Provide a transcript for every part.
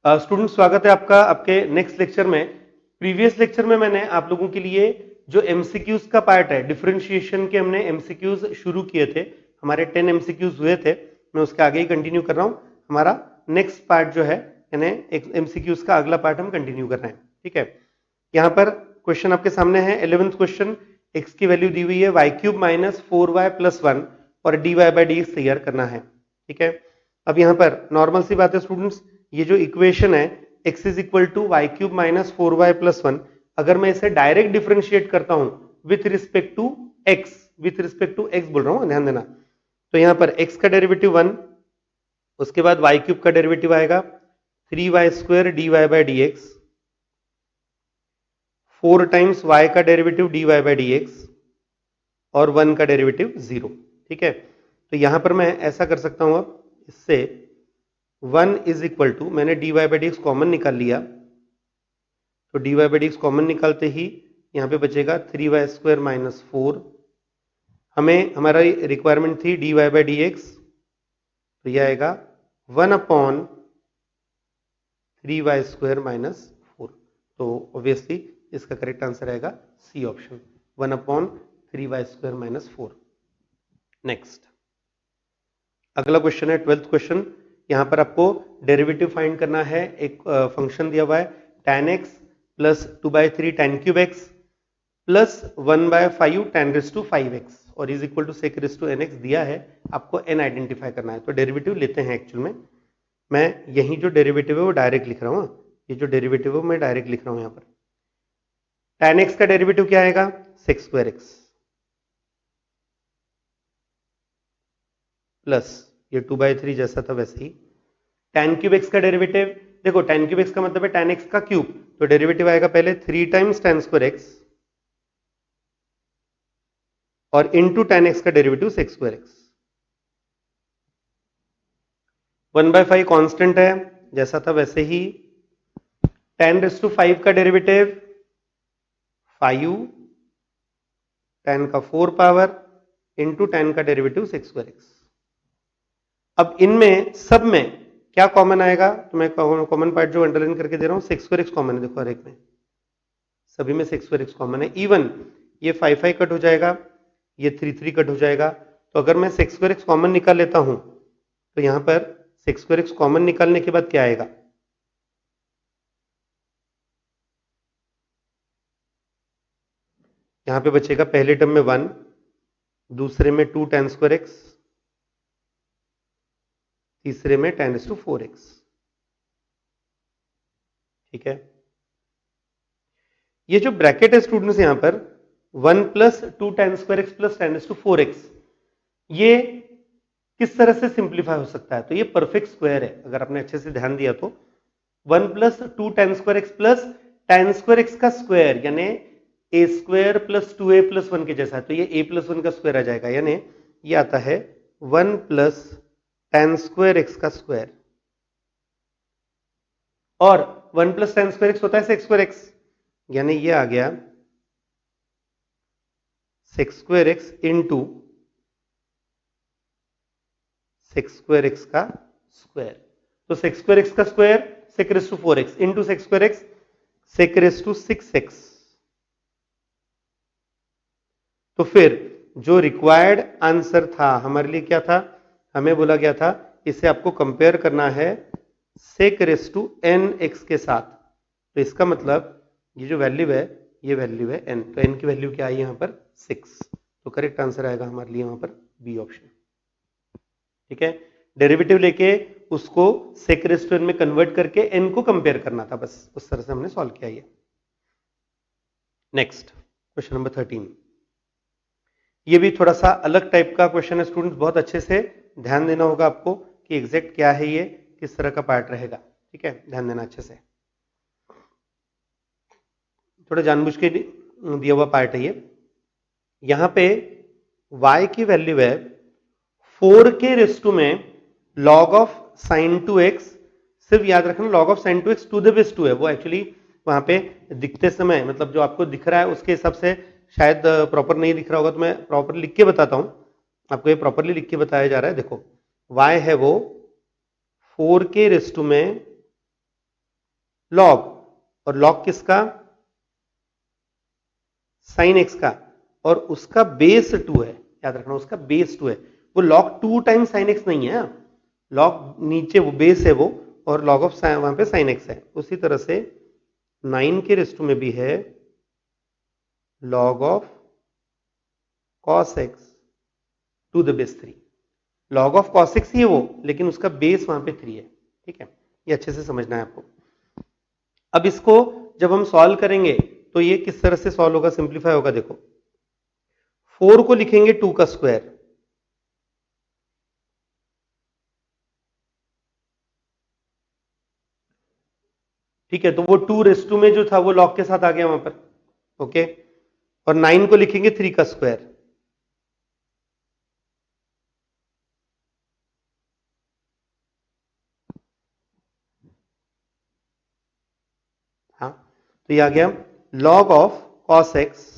Student स्वागत है आपका आपके नेक्स्ट लेक्चर में। प्रीवियस लेक्चर में मैंने आप लोगों के लिए जो एमसीक्यूज का पार्ट है, डिफरेंशिएशन के हमने एमसीक्यूज शुरू किए थे, हमारे 10 एमसीक्यूज हुए थे। मैं उसके आगे ही कंटिन्यू कर रहा हूं। हमारा नेक्स्ट पार्ट जो है यानी एमसीक्यूज का अगला पार्ट हम कंटिन्यू कर रहे हैं। ठीक है, यहां पर क्वेश्चन आपके सामने है 11th क्वेश्चन। एक्स की वैल्यू दी हुई है y³ माइनस 4y प्लस 1 और dy बाई डी एक्स तैयार करना है। ठीक है, अब यहां पर नॉर्मल सी बात है स्टूडेंट्स, ये जो इक्वेशन है x is equal to y³ minus 4y plus 1, अगर मैं इसे डायरेक्ट डिफरेंशिएट करता हूं विथ रिस्पेक्ट टू x बोल रहा हूं, ध्यान देना। तो यहां पर x का डेरिवेटिव 1, उसके बाद y³ का डेरिवेटिव आएगा 3y² dy by d x, 4 times y का derivative dy by d x और 1 का डेरिवेटिव 0। ठीक है, तो यहां पर मैं ऐसा कर सकता हूं, अब इससे 1 इज इक्वल टू, मैंने dy by d x common निकाल लिया, तो dy by d x common निकालते ही यहां पे बचेगा 3y² माइनस 4। हमें हमारा रिक्वायरमेंट थी dy बाई डी एक्स, तो यह आएगा 1/3y² माइनस 4। तो ऑब्वियसली इसका करेक्ट आंसर आएगा C option, 1/3y² minus 4। Next अगला क्वेश्चन है 12th क्वेश्चन। यहां पर आपको डेरिवेटिव फाइंड करना है। एक फंक्शन दिया हुआ है tan x plus 2/3 tan³ x plus 1/5 tan⁵5x और is equal to sec⁵ nx दिया है, आपको n आइडेंटिफाई करना है। तो डेरिवेटिव लेते हैं। एक्चुअल में मैं यही जो डेरिवेटिव है वो डायरेक्ट लिख रहा हूं, ये जो डेरिवेटिव है मैं डायरेक्ट लिख रहा हूं। यहां पर tan x का डेरिवेटिव क्या आएगा, sec²x प्लस ये 2/3 जैसा था वैसे ही tan³ x का डेरिवेटिव, देखो tan³ x का मतलब है tan x का क्यूब, तो डेरिवेटिव आएगा पहले 3 टाइम्स tan² x और इनटू tan x का डेरिवेटिव sec²x। 1/5 कांस्टेंट है जैसा था वैसे ही, tan⁵ का डेरिवेटिव 5 tan का 4 पावर इंटू tan का डेरिवेटिव sec²x। अब इनमें सब में क्या कॉमन आएगा, तो मैं कॉमन पार्ट जो अंडरलाइन करके दे रहा हूं sec²x कॉमन है। देखो हर एक में, सभी में sec²x कॉमन है। इवन ये 5 कट हो जाएगा, ये 3 कट हो जाएगा। तो अगर मैं sec²x कॉमन निकाल लेता हूं तो यहां पर sec²x कॉमन निकालने के बाद क्या आएगा, यहां पे बचेगा पहले टर्म में 1, दूसरे में 2 tan²x, तीसरे में tan⁴x। ठीक है, ये जो ब्रैकेट है स्टूडेंट्स यहां पर 1 प्लस 2 tan² प्लस tan⁴x, ये किस तरह से सिंप्लीफाई हो सकता है, तो ये परफेक्ट स्क्वायर है। अगर आपने अच्छे से ध्यान दिया तो 1 प्लस 2 tan² प्लस tan² का स्क्वायर यानी a² प्लस 2a प्लस 1 के जैसा है, तो ये a प्लस 1 का स्क्वायर आ जाएगा, यानी ये आता है 1 प्लस tan² का स्क्वायर और 1 प्लस tan² होता है sec²x, यानी ये आ गया sec²x इंटू sec²x का स्क्वायर। तो sec²x का square sec⁴x into sec²x sec⁶6x। तो फिर जो रिक्वायर्ड आंसर था हमारे लिए क्या था, हमें बोला गया था इसे आपको कंपेयर करना है sec⁴nx के साथ। तो इसका मतलब ये जो वैल्यू है ये वैल्यू है n, तो n की वैल्यू क्या आई यहां पर 6। तो करेक्ट आंसर आएगा हमारे लिए वहां पर बी ऑप्शन। ठीक है, डेरिवेटिव लेके उसको sec⁴n में कन्वर्ट करके n को कंपेयर करना था, बस उस तरह से हमने सॉल्व किया। ये नेक्स्ट क्वेश्चन नंबर 13, ये भी थोड़ा सा अलग टाइप का क्वेश्चन है स्टूडेंट्स, बहुत अच्छे से ध्यान देना होगा आपको कि एग्जैक्ट क्या है, ये किस तरह का पार्ट रहेगा। ठीक है, ध्यान देना अच्छे से, थोड़ा जानबूझ के दिया हुआ पार्ट है ये। यहां पे y की वैल्यू है 4 के रेस्टू में log ऑफ sin 2x, सिर्फ याद रखना log of sin 2x to the base 2 है, वो एक्चुअली वहां पे दिखते समय मतलब जो आपको दिख रहा है उसके हिसाब से शायद प्रॉपर नहीं दिख रहा होगा, तो मैं प्रॉपर लिख के बताता हूं आपको। ये प्रॉपरली लिख के बताया जा रहा है। देखो y है वो 4 के रेस्टू में लॉग, और लॉग किसका, साइन एक्स का, और उसका बेस 2 है, याद रखना उसका बेस 2 है। वो लॉग 2 टाइम्स साइन एक्स नहीं है, लॉग नीचे वो बेस है वो, और लॉग ऑफ वहां पे साइन एक्स है। उसी तरह से 9 के रेस्टू में भी है log of cos x to the base 3। Log of cos x ही है वो, लेकिन उसका बेस वहां पे 3 है। ठीक है, ये अच्छे से समझना है आपको। अब इसको जब हम सॉल्व करेंगे तो ये किस तरह से सॉल्व होगा, सिंप्लीफाई होगा। देखो 4 को लिखेंगे 2 का स्क्वायर, ठीक है, तो वो 2 रेस्टू में जो था वो लॉग के साथ आ गया वहां पर, ओके। और 9 को लिखेंगे 3 का स्क्वायर, हाँ, तो ये आ गया log of cos x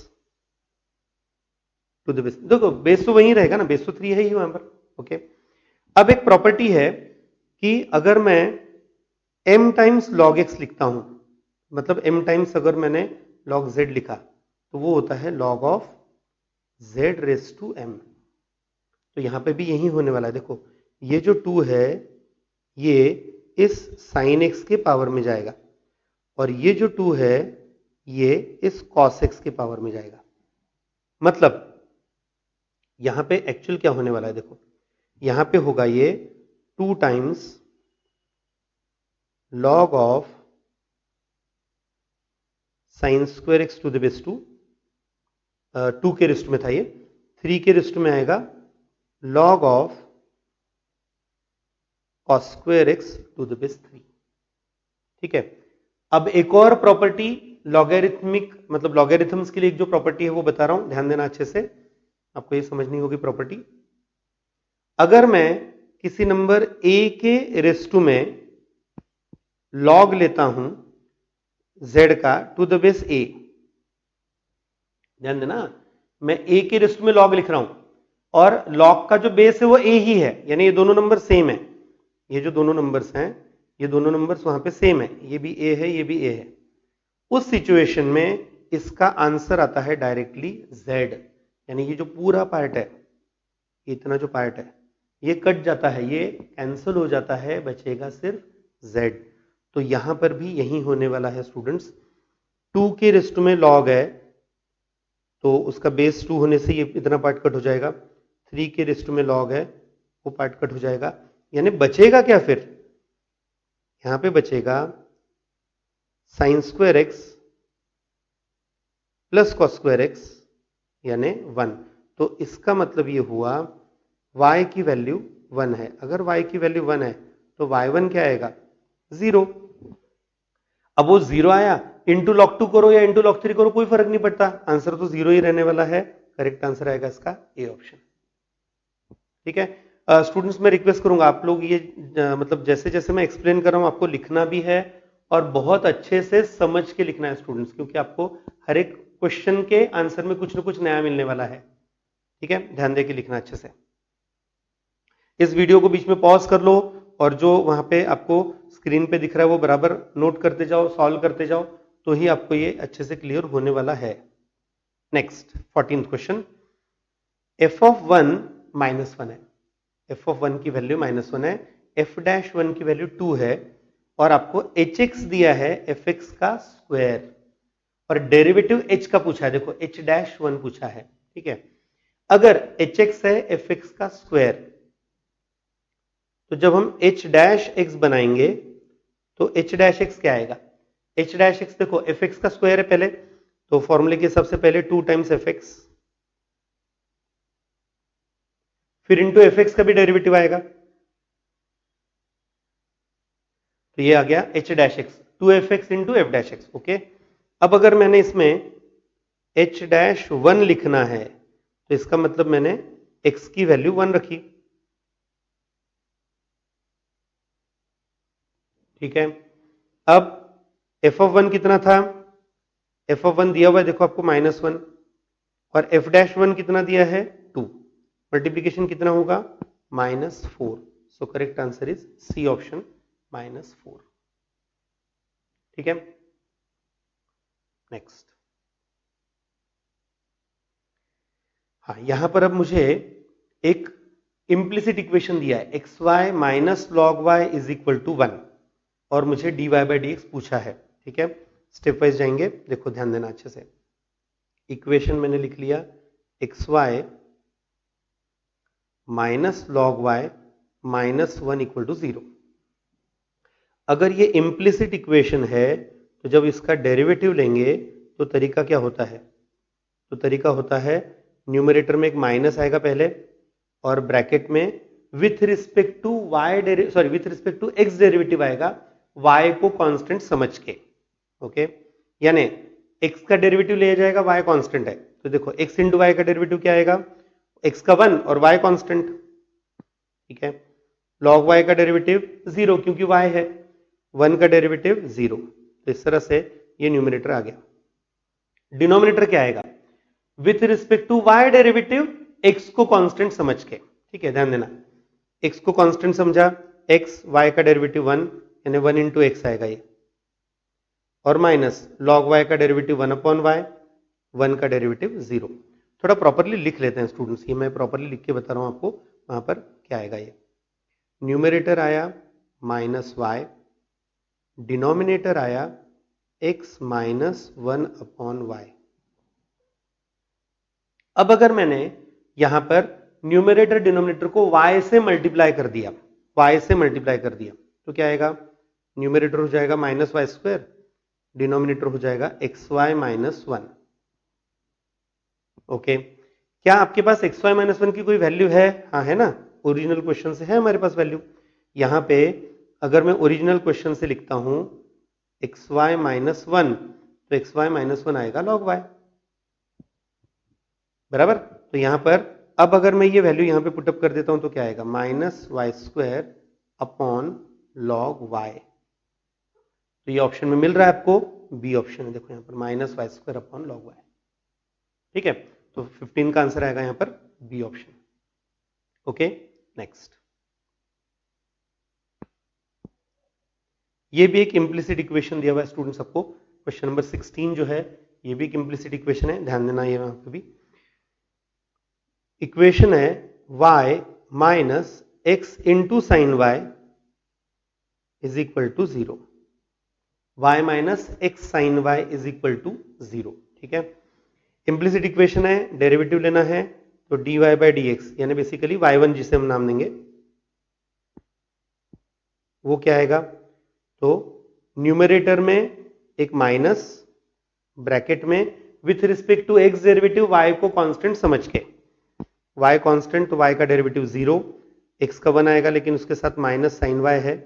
to the base. देखो बेस तो वही रहेगा ना, बेस तो 3 है ही वहां पर, ओके। अब एक प्रॉपर्टी है कि अगर मैं m टाइम्स लॉग एक्स लिखता हूं, मतलब m टाइम्स अगर मैंने लॉग z लिखा, तो वो होता है log of z raise to m। तो यहां पे भी यही होने वाला है। देखो ये जो 2 है ये इस साइन एक्स के पावर में जाएगा, और ये जो 2 है ये इस कॉस एक्स के पावर में जाएगा। मतलब यहां पे एक्चुअल क्या होने वाला है, देखो यहां पे होगा ये 2 times log of sine square x to the base 2, 2 के रिस्ट में था ये, 3 के रिस्ट में आएगा log of cos square x to the base 3। ठीक है, अब एक और प्रॉपर्टी लॉगरिथमिक, मतलब लॉगरिथम्स के लिए एक जो प्रॉपर्टी है वो बता रहा हूं, ध्यान देना अच्छे से, आपको ये समझनी होगी प्रॉपर्टी। अगर मैं किसी नंबर a के रेस्टू में लॉग लेता हूं z का टू द बेस a, ध्यान देना मैं a के रेस्टू में लॉग लिख रहा हूं, और लॉग का जो बेस है वो a ही है, यानी ये दोनों नंबर सेम है। ये जो दोनों नंबर्स हैं ये दोनों नंबर्स वहां पे सेम है, ये भी a है ये भी a है। उस सिचुएशन में इसका आंसर आता है डायरेक्टली z, यानी ये जो पूरा पार्ट है, इतना जो पार्ट है ये कट जाता है, ये कैंसिल हो जाता है, बचेगा सिर्फ z। तो यहां पर भी यही होने वाला है स्टूडेंट्स। 2 के रेस्ट में लॉग है तो उसका बेस 2 होने से ये इतना पार्ट कट हो जाएगा, 3 के रेस्ट में लॉग है वो पार्ट कट हो जाएगा, यानी बचेगा क्या फिर, यहां पे बचेगा sign square x plus cos square x यानी 1। तो इसका मतलब ये हुआ y की वैल्यू 1 है। अगर y की वैल्यू 1 है तो y1 क्या आएगा, 0। अब वो 0 आया, इंटू लॉग 2 करो या इंटू लॉग 3 करो कोई फर्क नहीं पड़ता, आंसर तो 0 ही रहने वाला है। करेक्ट आंसर आएगा इसका ए ऑप्शन। ठीक है स्टूडेंट्स, मैं रिक्वेस्ट करूंगा आप लोग ये मतलब जैसे जैसे मैं एक्सप्लेन कर रहा हूं आपको लिखना भी है, और बहुत अच्छे से समझ के लिखना है स्टूडेंट्स, क्योंकि आपको हर एक क्वेश्चन के आंसर में कुछ ना कुछ नया मिलने वाला है। ठीक है, ध्यान दे के लिखना अच्छे से। इस वीडियो को बीच में पॉज कर लो, और जो वहां पे आपको स्क्रीन पे दिख रहा है वो बराबर नोट करते जाओ, सॉल्व करते जाओ, तो ही आपको ये अच्छे से क्लियर होने वाला है। Next 14th question, F of 1 -1 है, एफ ऑफ 1 की वैल्यू -1 है, एफ डैश 1 की वैल्यू 2 है, और आपको एच एक्स दिया है एफ एक्स का स्क्वायर, और डेरिवेटिव एच का पूछा है। देखो एच डैश 1 पूछा है, ठीक है। अगर एच एक्स है एफ एक्स का स्क्वायर, तो जब हम एच डैश एक्स बनाएंगे तो एच डैश एक्स क्या आएगा, एच डैश एक्स देखो एफ एक्स का स्क्वायर है पहले, तो फॉर्मूले के सबसे पहले 2 टाइम्स एफ एक्स, फिर इंटू एफ एक्स का भी डेरिवेटिव आएगा, तो ये आ गया H dash x, 2f(x) into f dash x, okay. अब अगर मैंने इसमें एच डैश 1 लिखना है तो इसका मतलब मैंने x की वैल्यू 1 रखी, ठीक है। अब एफ ऑफ 1 कितना था, एफ ऑफ 1 दिया हुआ है देखो आपको -1, और एफ डैश 1 कितना दिया है 2, मल्टीप्लीकेशन कितना होगा -4। So correct answer is C option -4। ठीक है, नेक्स्ट। हाँ, यहां पर अब मुझे एक इम्प्लिसिट इक्वेशन दिया है x y minus log y is equal to 1 और मुझे dy बाई डी एक्स पूछा है। ठीक है, स्टेप वाइज जाएंगे, देखो ध्यान देना अच्छे से। इक्वेशन मैंने लिख लिया x y minus log y minus 1 equal to 0। अगर ये इम्प्लिसिट इक्वेशन है तो जब इसका डेरिवेटिव लेंगे तो तरीका क्या होता है? तो तरीका होता है न्यूमरेटर में एक माइनस आएगा पहले और ब्रैकेट में with respect to y sorry with respect to x derivative आएगा y को कांस्टेंट समझ के। ओके, यानी x का डेरिवेटिव लिया जाएगा, y कांस्टेंट है, तो देखो x इंटू वाई का डेरिवेटिव क्या आएगा? x का 1 और y कांस्टेंट। ठीक है, log y का डेरिवेटिव 0 क्योंकि y है, 1 का डेरिवेटिव 0, तो इस तरह से ये न्यूमरेटर आ गया। डिनोमिनेटर क्या आएगा? With respect to y derivative x को कांस्टेंट समझ के। ठीक है, ध्यान देना, x को कांस्टेंट समझा, x y का डेरिवेटिव 1 यानी 1 इंटू एक्स आएगा ये, और माइनस log y का डेरिवेटिव 1 अपॉन वाई, 1 का डेरिवेटिव 0। थोड़ा प्रॉपरली लिख लेते हैं स्टूडेंट्स, ये मैं प्रॉपरली लिख के बता रहा हूं आपको वहां पर क्या आएगा। ये न्यूमरेटर आया माइनस वाई, डिनोमिनेटर आया x माइनस 1 अपॉन वाई। अब अगर मैंने यहां पर न्यूमरेटर डिनोमिनेटर को y से मल्टीप्लाई कर दिया, y से मल्टीप्लाई कर दिया, तो क्या आएगा? न्यूमरेटर हो जाएगा माइनस वाई स्क्वायर, डिनोमिनेटर हो जाएगा एक्स वाई माइनस 1। ओके, क्या आपके पास एक्स वाई माइनस 1 की कोई वैल्यू है? हाँ है ना, ओरिजिनल क्वेश्चन से है हमारे पास वैल्यू। यहां पे अगर मैं ओरिजिनल क्वेश्चन से लिखता हूं एक्स वाई माइनस 1, तो एक्स वाई माइनस 1 आएगा लॉग वाई, बराबर। तो यहां पर अब अगर मैं ये वैल्यू यहां पे पुटअप कर देता हूं तो क्या आएगा? Minus y square upon log y. तो ये ऑप्शन में मिल रहा है आपको, बी ऑप्शन है, देखो यहां पर minus y square upon log y. ठीक है, तो 15 का आंसर आएगा यहां पर बी ऑप्शन। Okay, next. ये भी एक इम्प्लिसिट इक्वेशन दिया हुआ है स्टूडेंट्स आपको, क्वेश्चन नंबर 16 जो है ये भी एक इम्प्लिसिट इक्वेशन है, ध्यान देना ये वहां पर भी। इक्वेशन है y minus x into sine y is equal to 0। y minus x sine y is equal to 0। ठीक है, इम्प्लिसिट इक्वेशन है, डेरिवेटिव लेना है, तो dy बाई डी एक्स यानी बेसिकली y1 जिसे हम नाम देंगे वो क्या आएगा? तो न्यूमरेटर में एक माइनस, ब्रैकेट में with respect to x derivative y को कांस्टेंट समझ के, y कांस्टेंट तो y का डेरिवेटिव 0, x का 1 आएगा लेकिन उसके साथ माइनस साइन y है।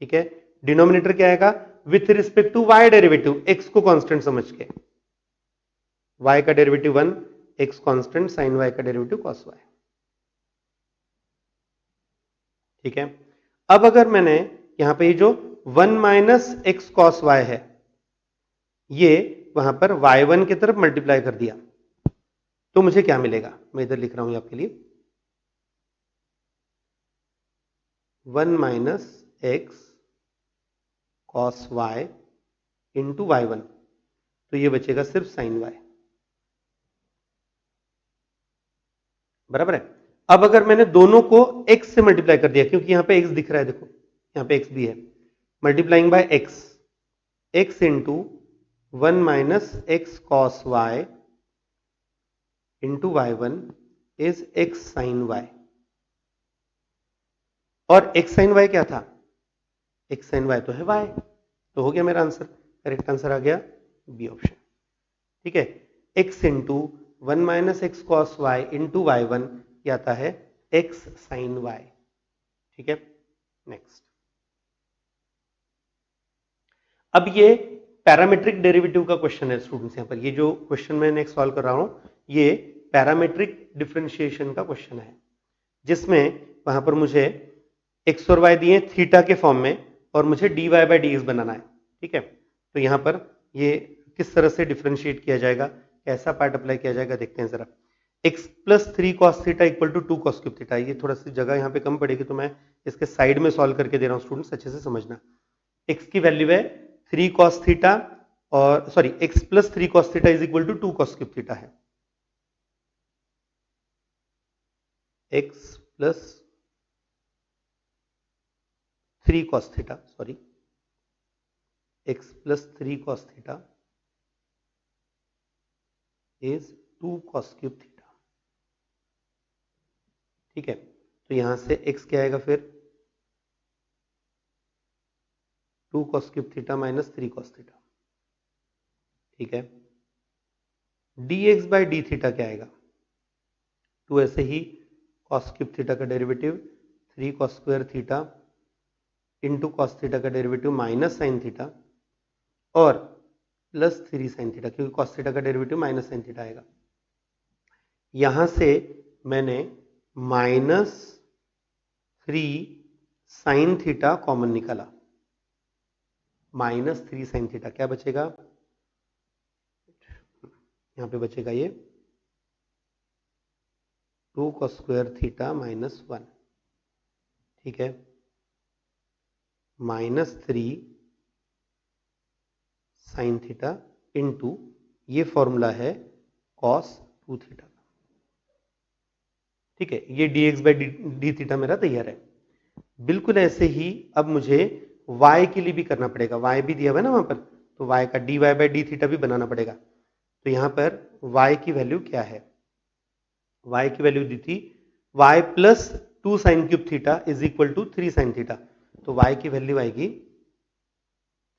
ठीक है, डिनोमिनेटर क्या आएगा? With respect to y derivative x को कांस्टेंट समझ के, y का derivative 1, x constant, sine y का डेरिवेटिव cos y। ठीक है, अब अगर मैंने यहां पे ये जो 1 माइनस एक्स कॉस वाई है ये वहां पर y1 की तरफ मल्टीप्लाई कर दिया तो मुझे क्या मिलेगा? मैं इधर लिख रहा हूं आपके लिए 1 minus x cos y into वाई1, तो ये बचेगा सिर्फ साइन वाई, बराबर है। अब अगर मैंने दोनों को x से मल्टीप्लाई कर दिया, क्योंकि यहां पे x दिख रहा है, देखो यहां पे x भी है, multiplying by x into 1 minus x cos y into y1 is x sine y, और x साइन y क्या था? x साइन y तो है y, तो हो गया मेरा आंसर, करेक्ट आंसर आ गया बी ऑप्शन। ठीक है, x into 1 minus x cos y into y1 ये आता है x साइन y। ठीक है, नेक्स्ट। अब ये पैरामेट्रिक डेरिवेटिव का क्वेश्चन है स्टूडेंट्स, यहां पर ये जो क्वेश्चन मैं नेक्स्ट सॉल्व कर रहा हूं ये पैरामेट्रिक डिफरेंशिएशन का क्वेश्चन है, जिसमें वहां पर मुझे x और y दिए थीटा के फॉर्म में और मुझे dy बाई डी एक्स बनाना है। ठीक है, तो यहां पर ये किस तरह से डिफरेंशिएट किया जाएगा, कैसा पार्ट अप्लाई किया जाएगा देखते हैं जरा। x plus 3 cos theta equal to 2 cos cube theta, ये थोड़ा सी जगह यहाँ पे कम पड़ेगी तो मैं इसके साइड में सॉल्व करके दे रहा हूँ स्टूडेंट्स, अच्छे से समझना। x की वैल्यू है 3 cos थीटा और sorry x plus 3 cos theta is equal to 2 cos cube theta है। x plus 3 cos theta sorry x plus 3 cos theta is 2 cos cube theta. ठीक है, तो यहां से x क्या आएगा फिर 2 cos cube theta minus 3 cos theta. ठीक है, dx बाई डी थीटा क्या आएगा 2 ऐसे ही cos क्यूब थीटा का derivative 3 cos square theta into cos theta का डेरिवेटिव माइनस साइन थीटा और प्लस 3 साइन थीटा, क्योंकि cos थीटा का डेरिवेटिव माइनस साइन थीटा आएगा। यहां से मैंने माइनस 3 साइन थीटा कॉमन निकाला, माइनस 3 साइन थीटा क्या बचेगा, यहां पे बचेगा ये 2 cos स्क्वायर थीटा माइनस 1। ठीक है, माइनस 3 साइन थीटा इंटू ये फॉर्मूला है cos 2 थीटा। ठीक है, ये dx बाई डी थीटा मेरा तैयार है। बिल्कुल ऐसे ही अब मुझे y के लिए भी करना पड़ेगा, y भी दिया हुआ है ना वहां पर, तो y का dy बाई डी थीटा भी बनाना पड़ेगा। तो यहां पर y की वैल्यू क्या है, y की वैल्यू दी थी y plus 2 sine cube theta is equal to 3 sine theta, तो y की वैल्यू आएगी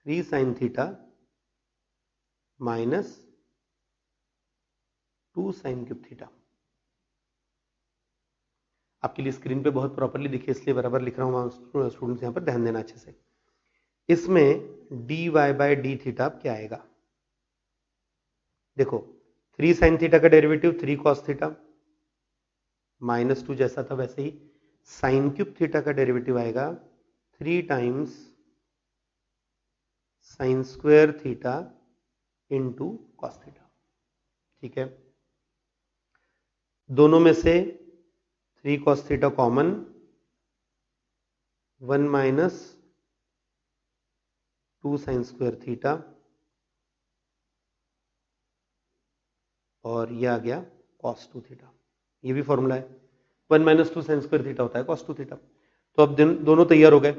3 sine theta minus 2 sine cube theta. आपके लिए स्क्रीन पे बहुत प्रॉपरली दिखे इसलिए बराबर लिख रहा हूं, स्टूडेंट्स यहां पर ध्यान देना अच्छे से। इसमें dy बाई डी थीटा क्या आएगा, देखो 3 साइन थीटा का डेरिवेटिव 3 cos थीटा माइनस 2 जैसा था वैसे ही, साइन क्यूब थीटा का डेरिवेटिव आएगा 3 times sine square theta into cos theta. ठीक है, दोनों में से 3 cos theta common, 1 minus 2 sign square theta और ये आ गया cos 2 थीटा, ये भी फॉर्मूला है 1 माइनस 2 साइन स्क्वायर थीटा होता है cos 2 थीटा। तो अब दोनों तैयार हो गए।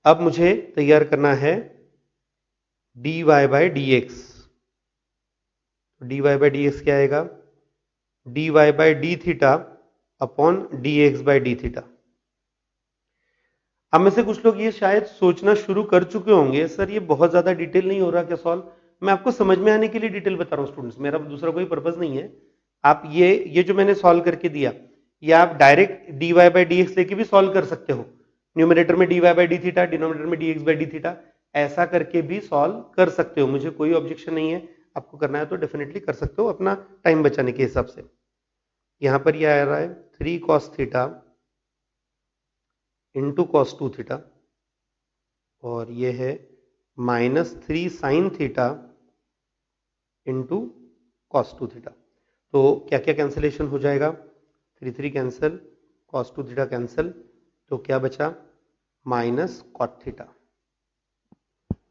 अब मुझे तैयार करना है dy by d x. dy by d x क्या आएगा, dy by d theta upon dx by d theta. अब में से कुछ लोग ये शायद सोचना शुरू कर चुके होंगे, सर ये बहुत ज्यादा डिटेल नहीं हो रहा क्या सॉल्व, मैं आपको समझ में आने के लिए डिटेल बता रहा हूं स्टूडेंट्स, मेरा दूसरा कोई पर्पज नहीं है। आप ये जो मैंने सॉल्व करके दिया, ये आप direct dy by d x लेके भी सॉल्व कर सकते हो, न्यूमरेटर में dy by d theta, denominator में dx बाई डी थीटा, ऐसा करके भी सॉल्व कर सकते हो, मुझे कोई ऑब्जेक्शन नहीं है। आपको करना है तो डेफिनेटली कर सकते हो अपना टाइम बचाने के हिसाब से। यहां पर यह आ रहा है 3 cos theta into cos 2 theta और ये है minus 3 sine theta into cos 2 theta. तो क्या क्या कैंसिलेशन हो जाएगा, 3 3 कैंसिल, कॉस 2 थीटा कैंसिल, तो क्या बचा माइनस कॉट थीटा।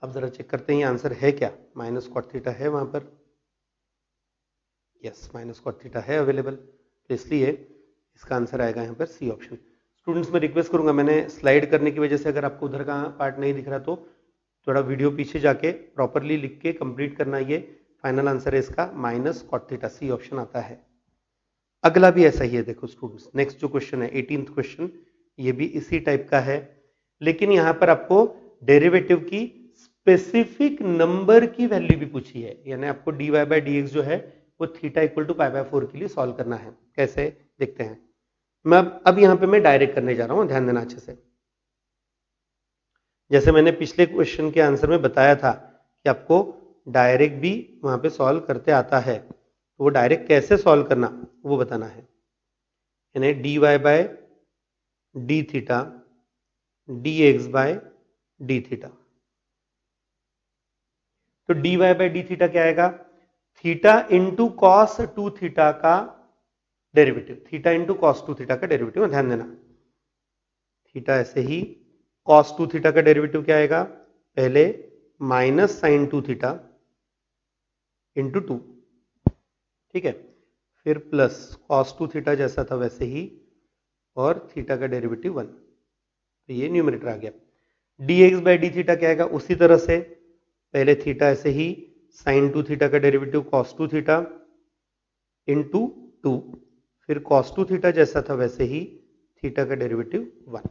अब जरा चेक करते हैं आंसर है क्या, माइनस कॉट थीटा है वहां पर, यस माइनस कॉट थीटा है अवेलेबल, तो इसलिए इसका आंसर आएगा यहाँ पर सी ऑप्शन। स्टूडेंट्स मैं रिक्वेस्ट करूंगा, मैंने स्लाइड करने की वजह से अगर आपको उधर का पार्ट नहीं दिख रहा तो थोड़ा वीडियो पीछे जाके प्रॉपरली लिख के कंप्लीट करना। ये फाइनल आंसर है इसका minus cot theta, C option आता है। अगला भी ऐसा ही है, देखो स्टूडेंट्स नेक्स्ट जो क्वेश्चन है 18th क्वेश्चन, ये भी इसी टाइप का है, लेकिन यहां पर आपको डेरिवेटिव की स्पेसिफिक नंबर की वैल्यू भी पूछी है, यानी आपको dy बाई डी एक्स जो है वो theta equal to pi by 4 के लिए सॉल्व करना है। कैसे देखते हैं, मैं अब यहां पे मैं डायरेक्ट करने जा रहा हूं, ध्यान देना अच्छे से। जैसे मैंने पिछले क्वेश्चन के आंसर में बताया था कि आपको डायरेक्ट भी वहां पे सॉल्व करते आता है, तो वो डायरेक्ट कैसे सॉल्व करना वो बताना है। यानी dy by d theta dx by d theta, तो dy बाय डी थीटा क्या आएगा, थीटा इंटू कॉस 2 थीटा का derivative, theta into cos 2 theta का डेरिवेटिव, ध्यान देना। थीटा ऐसे ही cos 2 थीटा का डेरिवेटिव क्या आएगा, पहले माइनस साइन 2 थीटा इंटू 2, ठीक है, फिर प्लस कॉस 2 थीटा जैसा था वैसे ही, और थीटा का डेरिवेटिव 1, तो ये न्यूमरेटर आ गया। dx बाई डी थीटा क्या आएगा, उसी तरह से पहले थीटा ऐसे ही, साइन 2 थीटा का डेरिवेटिव कॉस 2 थीटा इंटू 2, फिर कॉस 2 थीटा जैसा था वैसे ही, थीटा का डेरिवेटिव 1।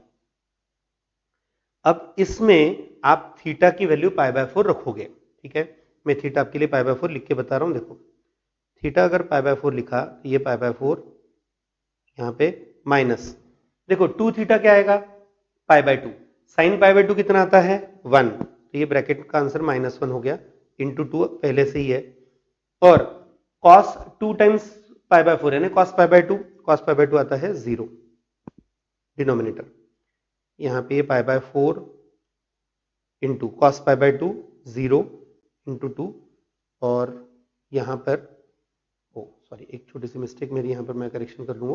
अब इसमें आप थीटा की वैल्यू पाई बाय 4 रखोगे, ठीक है, मैं थीटा आपके लिए पाई बाय 4 लिख के बता रहा हूं। देखो थीटा अगर पाई बाय 4 लिखा तो ये पाई बाय 4 यहां पे माइनस, देखो 2 थीटा क्या आएगा, pi by 2, sine pi by 2 कितना आता है 1, तो ये ब्रैकेट का आंसर -1 हो गया, इंटू 2 पहले से ही है, और कॉस 2 टाइम्स पाई बाय 4 है ना, cos pi by 2, cos pi by 2 आता है 0 डिनोमिनेटर, यहां पे ये पाई by 4 into cos pi by 2 0 into 2, और यहां पर सॉरी एक छोटी सी मिस्टेक मेरी, यहां पर मैं करेक्शन कर लूंगा,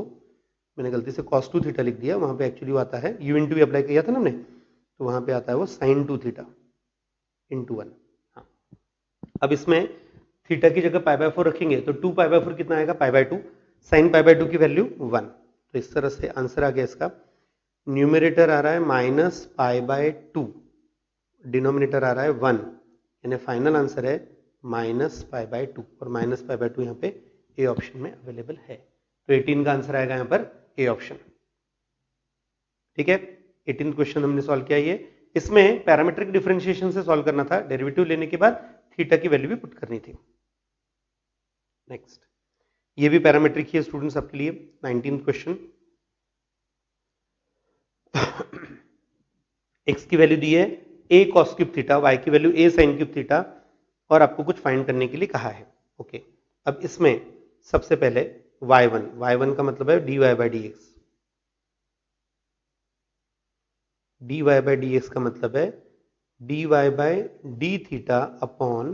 मैंने गलती से cos 2 थीटा लिख दिया, वहां पे एक्चुअली वो आता है u इंटू अप्लाई किया था ना हमने, तो वहां पे आता है वो sin 2 थीटा इंटू 1। हाँ, अब इसमें थीटा की जगह पाई बाय 4 रखेंगे तो 2 पाई बाय 4 कितना आएगा, pi by 2, sine pi by 2 की वैल्यू 1, तो इस तरह से आंसर आ गया इसका। न्यूमरेटर आ रहा है माइनस पाई बाय 2, डिनोमिनेटर आ रहा है 1, यानी फाइनल आंसर है माइनस पाई बाय 2, और माइनस पाई बाय 2 यहाँ पे ए ऑप्शन में अवेलेबल है, तो 18 का आंसर आएगा यहाँ पर ए ऑप्शन, ठीक है। 18 क्वेश्चन हमने सॉल्व किया, ये इसमें पैरामीट्रिक डिफरेंशिएशन से सॉल्व करना था, डेरिवेटिव लेने के बाद थीटा की वैल्यू भी पुट करनी थी। नेक्स्ट, ये भी पैरामीट्रिक ही है स्टूडेंट्स आपके लिए। 19 क्वेश्चन, एक्स की वैल्यू दी है ए कॉस क्यूब थीटा, वाई की वैल्यू ए साइन क्यूब थीटा, और आपको कुछ फाइंड करने के लिए कहा है। ओके, अब इसमें सबसे पहले y1 का मतलब है dy by d x, dy by d x का मतलब है dy by d theta upon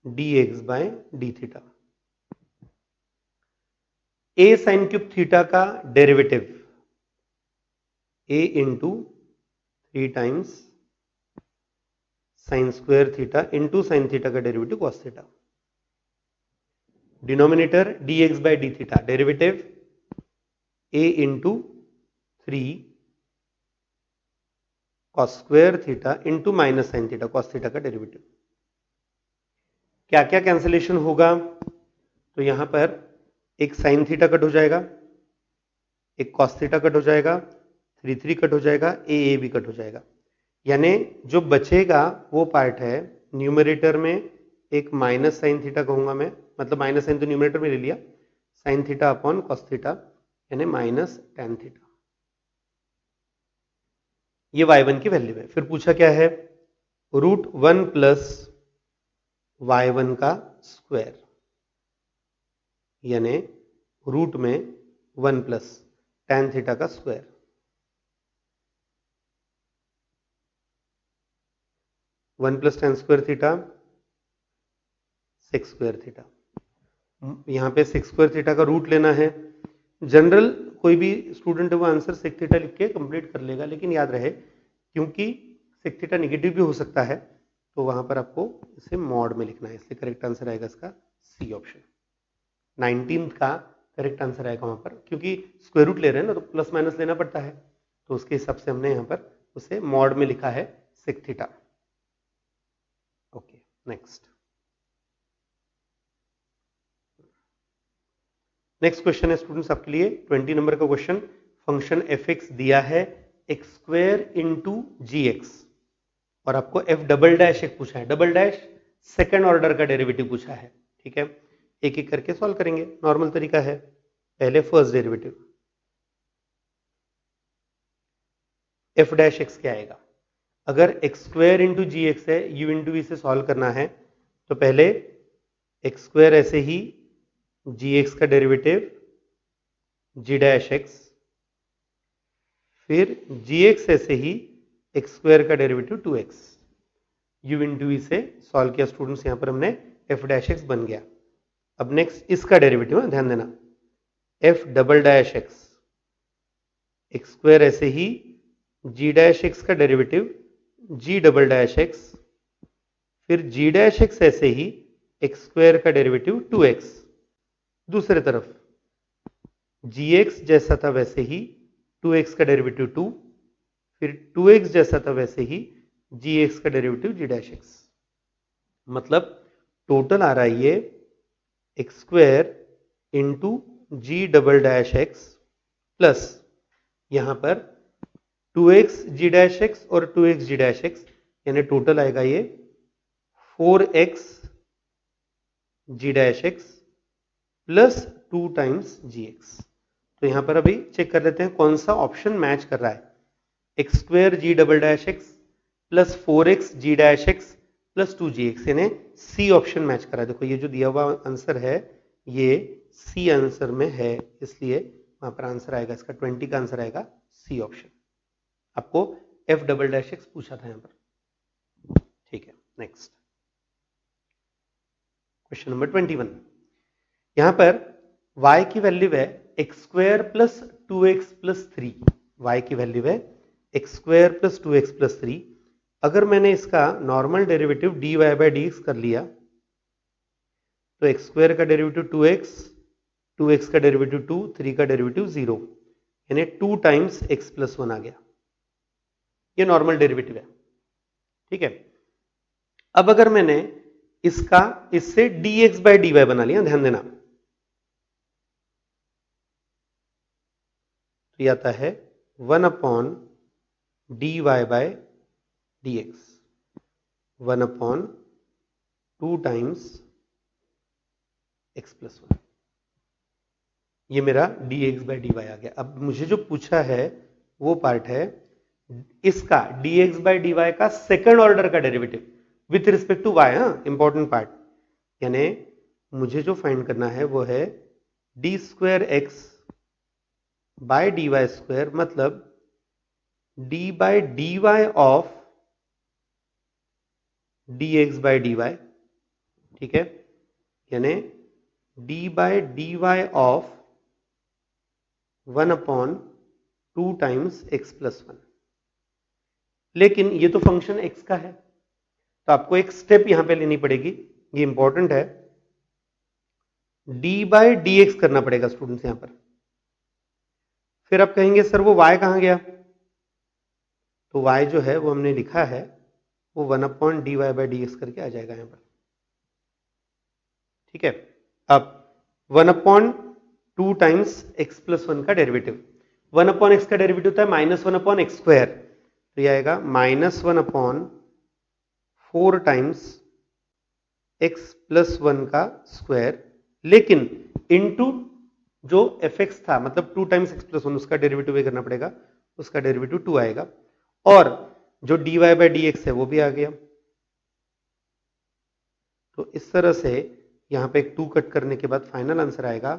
dx by d theta. A sine cube theta का derivative a into 3 times sine square theta into sine theta का derivative cos theta, denominator dx by d theta, derivative a into 3 cos square theta into minus sine theta cos theta का derivative. क्या क्या cancellation होगा, तो यहां पर एक sine theta cut हो जाएगा, एक कॉस थीटा कट हो जाएगा, 3 कट हो जाएगा, ए भी कट हो जाएगा, यानी जो बचेगा वो पार्ट है न्यूमरेटर में एक माइनस साइन थीटा कहूंगा मैं, मतलब माइनस साइन तो न्यूमरेटर में ले लिया, sine theta upon cos theta यानी माइनस टेन थीटा, ये y1 की वैल्यू है। फिर पूछा क्या है, √1 प्लस y1 का स्क्वायर, यानी रूट में 1 प्लस टेन थीटा का square, 1 plus ten square theta 6 square theta, यहां पे 6 स्क्वायर थीटा का रूट लेना है। जनरल कोई भी स्टूडेंट है वो आंसर सेक थीटा लिख के कंप्लीट कर लेगा, लेकिन याद रहे क्योंकि सेक थीटा निगेटिव भी हो सकता है, तो वहां पर आपको इसे मॉड में लिखना है, इसलिए करेक्ट आंसर आएगा इसका सी ऑप्शन। 19 का करेक्ट आंसर आएगा वहां पर, क्योंकि स्क्वायर रूट ले रहे हैं ना तो प्लस माइनस लेना पड़ता है, तो उसके हिसाब से हमने यहां पर उसे मॉड में लिखा है sec theta. Okay, next question है स्टूडेंट्स आपके लिए 20 नंबर का क्वेश्चन। फंक्शन एफ एक्स दिया है x square into g x, और आपको एफ डबल डैश एक पूछा है, डबल डैश सेकेंड ऑर्डर का डेरिवेटिव पूछा है, ठीक है। एक एक करके सॉल्व करेंगे, नॉर्मल तरीका है। पहले first derivative f dash x क्या आएगा, अगर x square into g x है, यू इंटू वी से सॉल्व करना है, तो पहले एक्स स्क्वायर ऐसे ही जी एक्स का डेरिवेटिव जी डैश एक्स, फिर जी एक्स ऐसे ही एक्स स्क्वायर का derivative 2x, u into v से सॉल्व किया स्टूडेंट्स, यहां पर हमने एफ डैश एक्स बन गया। अब नेक्स्ट इसका डेरिवेटिव है, ध्यान देना, F double dash x square ऐसे ही जी डैश एक्स का डेरिवेटिव जी डबल डैश एक्स, फिर जी डैश एक्स ऐसे ही एक्स स्क्वायर का डेरिवेटिव 2x, दूसरे तरफ जी एक्स जैसा था वैसे ही 2x का डेरिवेटिव 2, फिर 2x जैसा था वैसे ही जी एक्स का डेरिवेटिव जी डैश एक्स। मतलब टोटल आ रहा है ये एक्स स्क्वायर इंटू जी डबल डैश एक्स प्लस यहां पर 2x जी डैश एक्स और 2x जी डैश एक्स, यानी टोटल आएगा ये 4x g dash x plus 2 times जी एक्स। तो यहां पर अभी चेक कर लेते हैं कौन सा ऑप्शन मैच कर रहा है। X square g double dash x plus 4x g dash x plus 2gx, यानी सी ऑप्शन मैच कर रहा है। देखो ये जो दिया हुआ आंसर है ये सी आंसर में है, इसलिए वहां पर आंसर आएगा इसका 20 का आंसर आएगा सी ऑप्शन। आपको एफ डबल डैश एक्स पूछा था यहां पर। ठीक है, नेक्स्ट क्वेश्चन नंबर 21। यहां पर y की वैल्यू है x square plus 2x plus 3। y की वैल्यू है x square plus 2x plus 3। अगर मैंने इसका normal derivative dy by d x कर लिया तो एक्स स्क्वायर का डेरिवेटिव 2x का डेरिवेटिव 2, 3 का डेरिवेटिव 0, यानी 2 टाइम्स x प्लस 1 आ गया। ये नॉर्मल डेरिवेटिव है, ठीक है। अब अगर मैंने इसका इससे dx बाई डी वाई बना लिया, ध्यान देना, तो ये आता है 1 upon d y by d x, 1 upon 2 times x plus 1। ये मेरा d x by d y आ गया। अब मुझे जो पूछा है वो पार्ट है इसका d x by d y का सेकंड ऑर्डर का derivative with respect to y. हाँ, इंपॉर्टेंट पार्ट, यानी मुझे जो फाइंड करना है वो है d square x by d y square, मतलब d by d y of d x by d y, ठीक है, यानी d by d y of 1 upon 2 times x plus 1। लेकिन ये तो फंक्शन एक्स का है, तो आपको एक स्टेप यहां पे लेनी पड़ेगी, ये इंपॉर्टेंट है। डी बाई डी एक्स करना पड़ेगा स्टूडेंट्स यहां पर। फिर आप कहेंगे सर वो y कहां गया, तो y जो है वो हमने लिखा है वो 1 upon d y by d x करके आ जाएगा यहां पर, ठीक है। अब 1 अपॉन 2 टाइम्स एक्स प्लस 1 का डेरिवेटिव, 1 अपॉन एक्स का डेरिवेटिव होता है माइनस 1 अपॉन एक्स स्क्वायर, तो ये आएगा minus 1 upon 4 times x plus 1 का स्क्वायर, लेकिन इनटू जो एफ एक्स था, मतलब 2 टाइम्स एक्स प्लस 1, उसका डेरिवेटिव करना पड़ेगा, उसका डेरिवेटिव 2 आएगा, और जो d y by d x है वो भी आ गया। तो इस तरह से यहां पे एक 2 कट करने के बाद फाइनल आंसर आएगा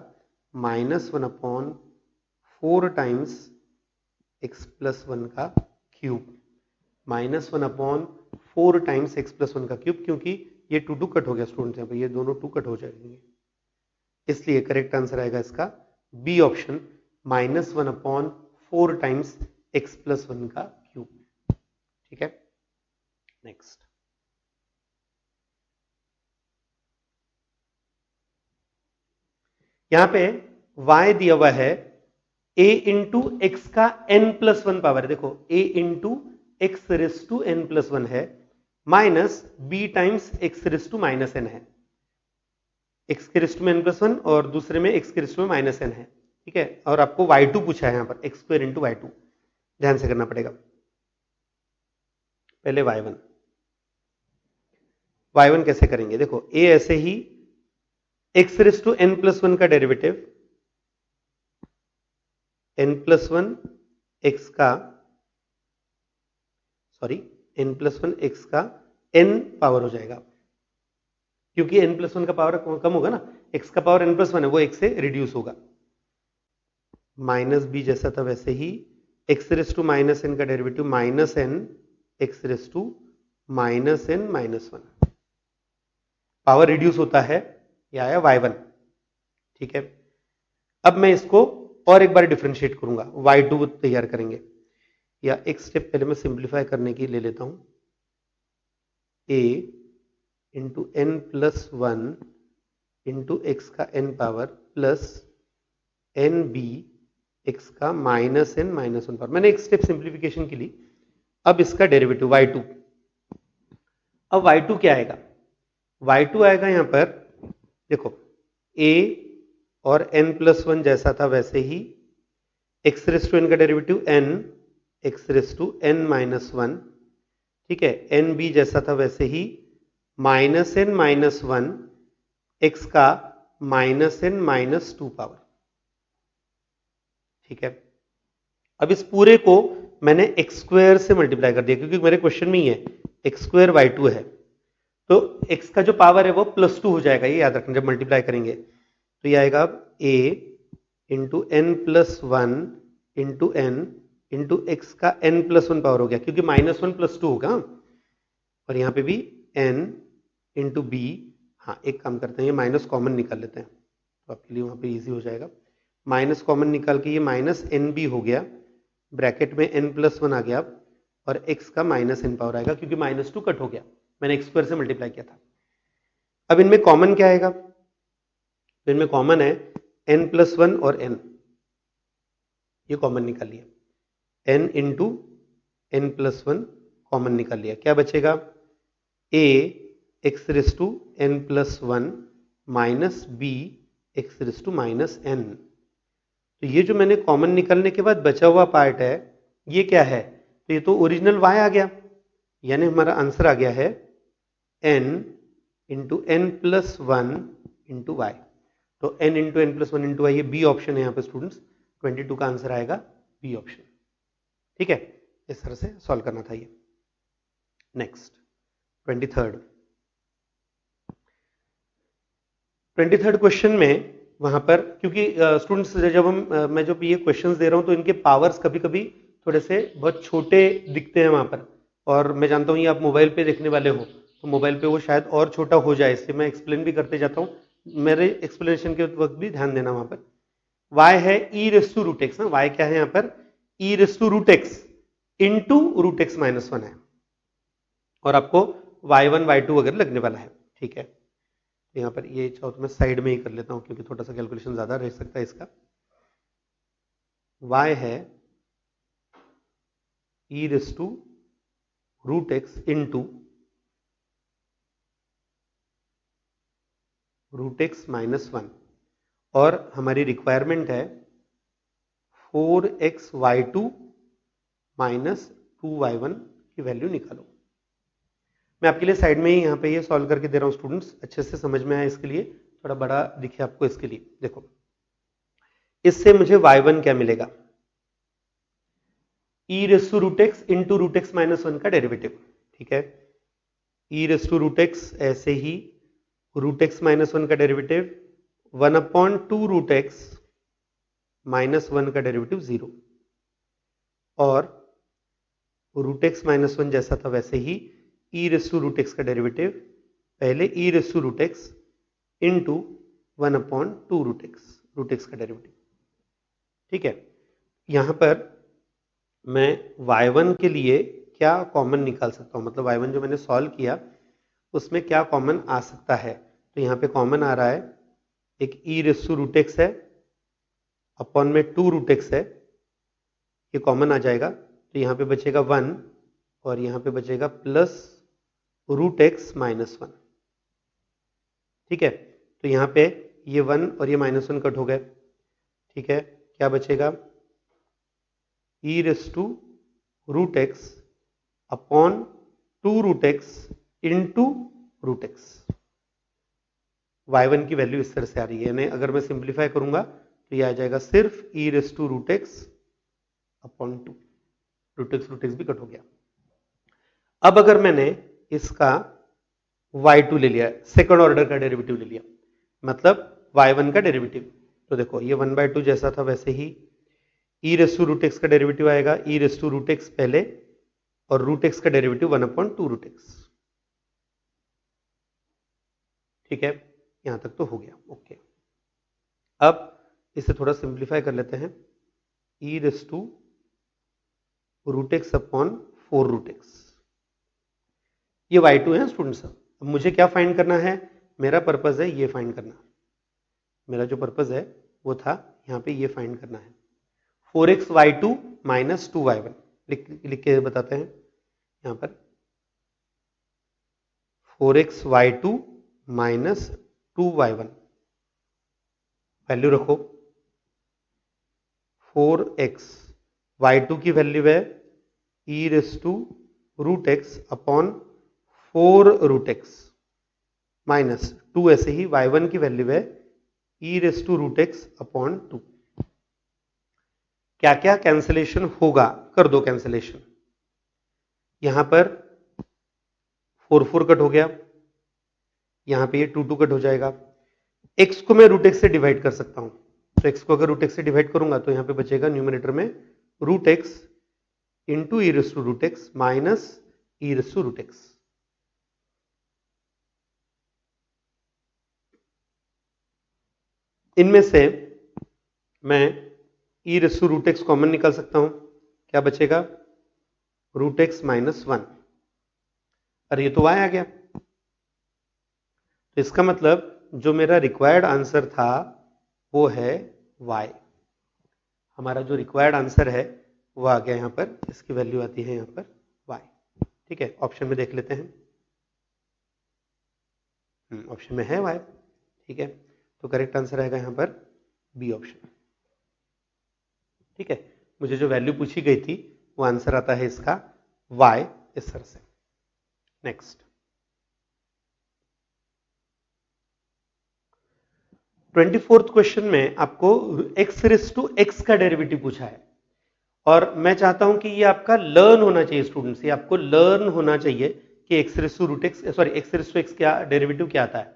minus 1 upon 4 times x plus 1 का cube, minus 1 upon 4 times x plus 1 का क्यूब, क्योंकि ये 2 कट हो गया स्टूडेंट्स, यहाँ पे ये दोनों 2 कट हो जाएंगे, इसलिए करेक्ट आंसर आएगा इसका B option, minus 1 upon 4 times x plus 1 का क्यूब, ठीक है। नेक्स्ट यहां पे y दिया हुआ है a इंटू एक्स का n प्लस 1 पावर, देखो a into x raise to n plus 1 है, minus b times x raise to minus n है, एक्स के रेस टू में n प्लस 1 और दूसरे में एक्स के रेस टू में माइनस n है, ठीक है। और आपको y2 पूछा है यहां पर, एक्स स्क्वायर इंटू y2, ध्यान से करना पड़ेगा। पहले y1 कैसे करेंगे, देखो a ऐसे ही x raise to n plus 1 का डेरिवेटिव n प्लस 1 एक्स का, सॉरी n प्लस 1 एक्स का n पावर हो जाएगा, क्योंकि n प्लस 1 का पावर कम होगा ना, x का पावर n प्लस 1 है, वो x से रिड्यूस होगा। माइनस b जैसा था वैसे ही x raise to minus n का derivative minus n x raise to minus n minus 1, power reduce होता है, यह आया y1, ठीक है। अब मैं इसको और एक बार डिफरेंशिएट करूंगा, y2 तैयार करेंगे, या एक स्टेप पहले मैं सिंप्लीफाई करने की ले लेता हूं। a into n plus one into x का n power plus n b x का minus n minus one power. मैंने एक स्टेप सिंप्लीफिकेशन की ली। अब इसका डेरिवेटिव y2। अब y2 क्या आएगा? y2 आएगा यहां पर, देखो a और n प्लस वन जैसा था वैसे ही एक्स रेस टू एन का derivative n x raise to n minus one, ठीक है। एन बी जैसा था वैसे ही minus n minus one x का minus n minus two power, ठीक है। अब इस पूरे को मैंने एक्स स्क्वायर से मल्टीप्लाई कर दिया क्योंकि मेरे क्वेश्चन में ही है एक्स स्क्वायर वाई टू है, तो एक्स का जो पावर है वो प्लस टू हो जाएगा, ये याद रखना जब मल्टीप्लाई करेंगे। तो ये आएगा a into n plus one into n into x का एन प्लस वन पावर हो गया क्योंकि माइनस वन प्लस टू होगा। और यहाँ पे भी एन इंटू बी, हाँ एक काम करते हैं, ये माइनस कॉमन निकाल लेते हैं तो आपके लिए वहाँ पे इजी हो जाएगा। माइनस कॉमन निकाल के ये माइनस एन बी हो गया, ब्रैकेट में एन प्लस वन आ गया और एक्स का माइनस एन पावर आएगा क्योंकि माइनस टू कट हो गया, मैंने एक्स स्क्वायर से मल्टीप्लाई किया था। अब इनमें कॉमन क्या आएगा? तो इनमें कॉमन है एन प्लस वन और एन, ये कॉमन निकाल लिया, n into n plus one common निकाल लिया, क्या बचेगा? A x raise to n plus one minus b x raise to minus n. तो ये जो मैंने कॉमन निकालने के बाद बचा हुआ पार्ट है ये क्या है? तो ये तो ओरिजिनल y आ गया, यानी हमारा आंसर आ गया है n into n plus one into y. तो n into n plus one into y, ये बी ऑप्शन है यहाँ पे स्टूडेंट्स, 22 का आंसर आएगा बी ऑप्शन, ठीक है। इस तरह से सॉल्व करना था ये। नेक्स्ट 23rd क्वेश्चन में वहां पर, क्योंकि स्टूडेंट्स जब मैं जो ये क्वेश्चंस दे रहा हूं तो इनके पावर्स कभी कभी थोड़े से बहुत छोटे दिखते हैं वहां पर, और मैं जानता हूं ये आप मोबाइल पे देखने वाले हो तो मोबाइल पे वो शायद और छोटा हो जाए, इसलिए मैं एक्सप्लेन भी करते जाता हूं, मेरे एक्सप्लेनेशन के वक्त भी ध्यान देना वहां पर। y है e raise to root x ना, y क्या है यहाँ पर? E raise to root x into root x minus one है, और आपको y1 y2 वगैरह लगने वाला है, ठीक है। यहाँ पर ये चाहो तो मैं साइड में ही कर लेता हूं क्योंकि थोड़ा सा कैलकुलेशन ज्यादा रह सकता है इसका। y है e raise to root x into root x minus one, और हमारी रिक्वायरमेंट है 4xy2 माइनस 2y1 की वैल्यू निकालो। मैं आपके लिए साइड में ही यहाँ पे ये सॉल्व करके दे रहा हूँ स्टूडेंट्स, अच्छे से समझ में आया इसके लिए, थोड़ा बड़ा दिखे आपको इसके लिए। देखो इससे मुझे y1 क्या मिलेगा? E raise to root x into root x minus one का डेरिवेटिव, ठीक है। E raise to root x, ऐसे ही रूट एक्स माइनस वन का derivative 1/2 root x minus one का डेरिवेटिव 0, और रूट एक्स माइनस वन जैसा था वैसे ही e raise to root x का डेरिवेटिव पहले e raise to root x into 1/2 root x का डेरिवेटिव, ठीक है। यहां पर मैं y1 के लिए क्या कॉमन निकाल सकता हूं, मतलब y1 जो मैंने सॉल्व किया उसमें क्या कॉमन आ सकता है? तो यहां पे कॉमन आ रहा है एक ई रेस टू रूट एक्स है, अपॉन में 2 रूट एक्स है, ये कॉमन आ जाएगा, तो यहां पे बचेगा 1 और यहां पे बचेगा plus root x minus one, ठीक है। तो यहां पे ये 1 और ये माइनस वन कट हो गए, ठीक है। क्या बचेगा? E raise to root x upon 2 root x into root x. y1 की वैल्यू इस तरह से आ रही है, यानी अगर मैं सिंप्लीफाई करूंगा तो ये आ जाएगा सिर्फ e raise to root x upon 2, root x भी कट हो गया। अब अगर मैंने इसका y2 ले लिया, सेकंड ऑर्डर का डेरिवेटिव ले लिया, मतलब y1 का डेरिवेटिव, तो देखो ये 1/2 जैसा था वैसे ही e raise to root x का डेरिवेटिव आएगा, ई रेस टू रूट एक्स पहले और रूट एक्स का डेरिवेटिव 1/2 रूट एक्स, ठीक है। यहां तक तो हो गया, ओके। अब इसे थोड़ा सिंप्लीफाई कर लेते हैं, e raise to root x upon 4 root x, ये y2 है स्टूडेंट्स। अब मुझे क्या फाइंड करना है, मेरा पर्पज है ये फाइंड करना, मेरा जो पर्पज है वो था यहाँ पे ये फाइंड करना है। 4xy2 माइनस 2y1 लिख के बताते हैं यहाँ पर 4xy2 माइनस 2y1 वैल्यू रखो। 4x y2 की वैल्यू है e raise to root x upon 4 root x minus 2 ऐसे ही y1 की वैल्यू है e raise to root x upon 2। क्या क्या कैंसिलेशन होगा, कर दो कैंसिलेशन। यहां पर 4 कट हो गया, यहां पे ये 2 कट हो जाएगा। x को मैं रूट एक्स से डिवाइड कर सकता हूं, तो x को अगर रूट एक्स से डिवाइड करूंगा तो यहां पे बचेगा न्यूमरेटर में root x into e raise to root x minus e raise to root x. इनमें से मैं e raise to root x common निकाल सकता हूं, क्या बचेगा रूट एक्स माइनस 1। अरे ये तो y आ गया, तो इसका मतलब जो मेरा रिक्वायर्ड आंसर था वो है y। हमारा जो रिक्वायर्ड आंसर है वो आ गया यहां पर, इसकी वैल्यू आती है यहां पर y। ठीक है, ऑप्शन में देख लेते हैं। ऑप्शन में है y। ठीक है, तो करेक्ट आंसर आएगा यहां पर बी ऑप्शन। ठीक है, मुझे जो वैल्यू पूछी गई थी वो आंसर आता है इसका y इस तरह से। नेक्स्ट 24th क्वेश्चन में आपको x रेस टू x का डेरिवेटिव पूछा है और मैं चाहता हूं कि ये आपका लर्न होना चाहिए स्टूडेंट्स, ये आपको लर्न होना चाहिए कि x raise to root x sorry x raise to x क्या डेरिवेटिव क्या आता है।